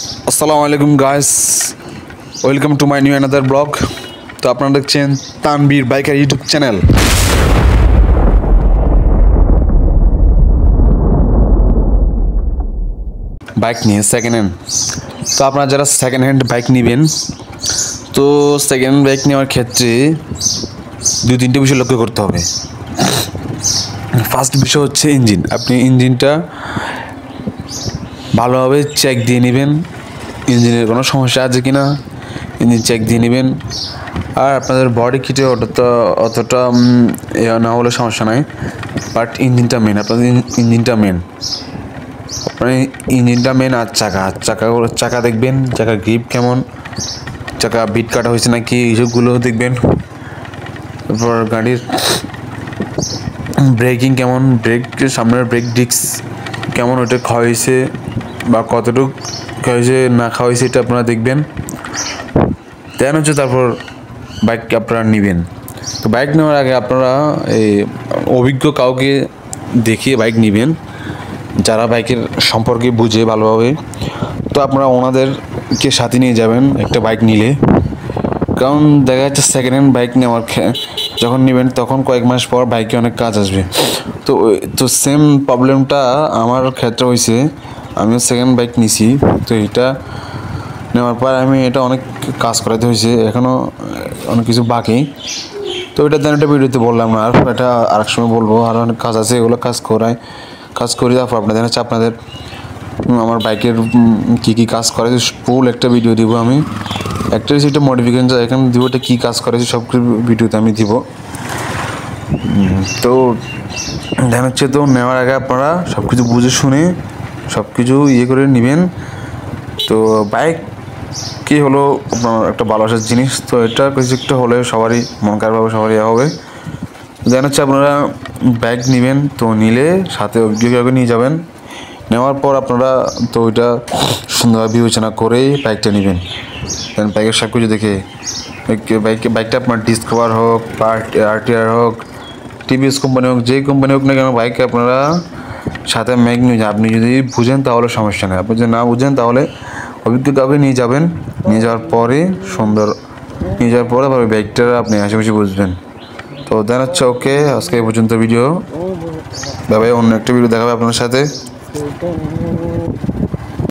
আসসালামু আলাইকুম guys, welcome to my new another blog. তো আপনারা দেখছেন Tanvir biker YouTube channel. Bike নিয়ে সেকেন্ড হ্যান্ড। তো আপনারা যারা সেকেন্ড হ্যান্ড বাইক নেবেন, তো সেকেন্ড হ্যান্ড বাইক নেওয়ার ক্ষেত্রে দুই তিনটে বিষয় লক্ষ্য করতে হবে। ফার্স্ট বিষয় হচ্ছে ইঞ্জিন। আপনি ইঞ্জিনটা ভালোভাবে চেক দিয়ে নেবেন, ইঞ্জিনের কোনো সমস্যা আছে কি না ইঞ্জিন চেক দিয়ে নেবেন। আর আপনাদের বডি কিটে অতটা না হলে সমস্যা নাই, বাট ইঞ্জিনটা মেন, আপনাদের ইঞ্জিনটা মেন, আপনার ইঞ্জিনটা মেন। আর চাকা দেখবেন, চাকা গ্রিপ কেমন, চাকা বিট কাটা হয়েছে নাকি, এইসবগুলো দেখবেন। তারপর গাড়ির ব্রেকিং কেমন, সামনের ব্রেক ডিস্ক কেমন, ওটা ক্ষয় হয়েছে বা কতটুকু ক্ষয় হয়েছে না খাওয়া হয়েছে, এটা আপনারা দেখবেন। দেন হচ্ছে তারপর বাইক আপনারা নেবেন। তো বাইক নেওয়ার আগে আপনারা এই অভিজ্ঞ কাউকে দেখিয়ে বাইক নেবেন, যারা বাইকের সম্পর্কে বুঝে ভালোভাবে। তো আপনারা ওনাদেরকে সাথে নিয়ে যাবেন একটা বাইক নিলে, কারণ দেখা যাচ্ছে সেকেন্ড হ্যান্ড বাইক নেওয়ার যখন নেবেন তখন কয়েক মাস পর বাইকে অনেক কাজ আসবে। তো সেম প্রবলেমটা আমার ক্ষেত্রে হয়েছে, আমিও সেকেন্ড বাইক নিছি। তো এটা নেওয়ার পর আমি এটা অনেক কাজ করাতে হয়েছে, এখনও অনেক কিছু বাকি। তো এটা দেন একটা ভিডিওতে বললাম না, আর এটা আরেক সময় বলবো। আর অনেক কাজ আছে, এগুলো কাজ করি। তারপর আপনাদের হচ্ছে আপনাদের আমার বাইকের কী কাজ করে ফুল একটা ভিডিও দিব আমি। একটা হচ্ছে এটা মডিফিকেশন, এখানে দিব এটা কী কাজ করেছে সব ভিডিওতে আমি দিব। তো দেখা হচ্ছে, তো নেওয়ার আগে আপনারা সব কিছু বুঝে শুনে সব কিছু করে নেবেন। তো বাইক কি হলো আপনার একটা ভালোবাসার জিনিস, তো এটা কিছু একটা হলে সবারই মন খারাপ হবে, সবারই হবে। দেখা হচ্ছে আপনারা বাইক নেবেন, তো নিলে সাথে অভিজ্ঞকে নিয়ে যাবেন। নেওয়ার পর আপনারা তো ওইটা সুন্দরভাবে বিবেচনা করেই বাইকটা নেবেন। দেন বাইকের সব কিছু দেখে বাইকটা আপনার ডিসকভার হোক বা আরটিআর হোক, টিভিএস কোম্পানি হোক, যেই কোম্পানি হোক না কেন, বাইকে আপনারা সাথে ম্যাগ নিয়ে যান। আপনি যদি বুঝেন তাহলে সমস্যা নেই, আপনি যদি না বুঝেন তাহলে অভিজ্ঞ কাউকে নিয়ে যাবেন। নিয়ে যাওয়ার পরে আবার বাইকটা আপনি আশেপাশে বুঝবেন। তো দেন হচ্ছে ওকে, আজকে এই পর্যন্ত ভিডিও। ভাই অন্য একটা ভিডিও দেখাবে আপনার সাথে।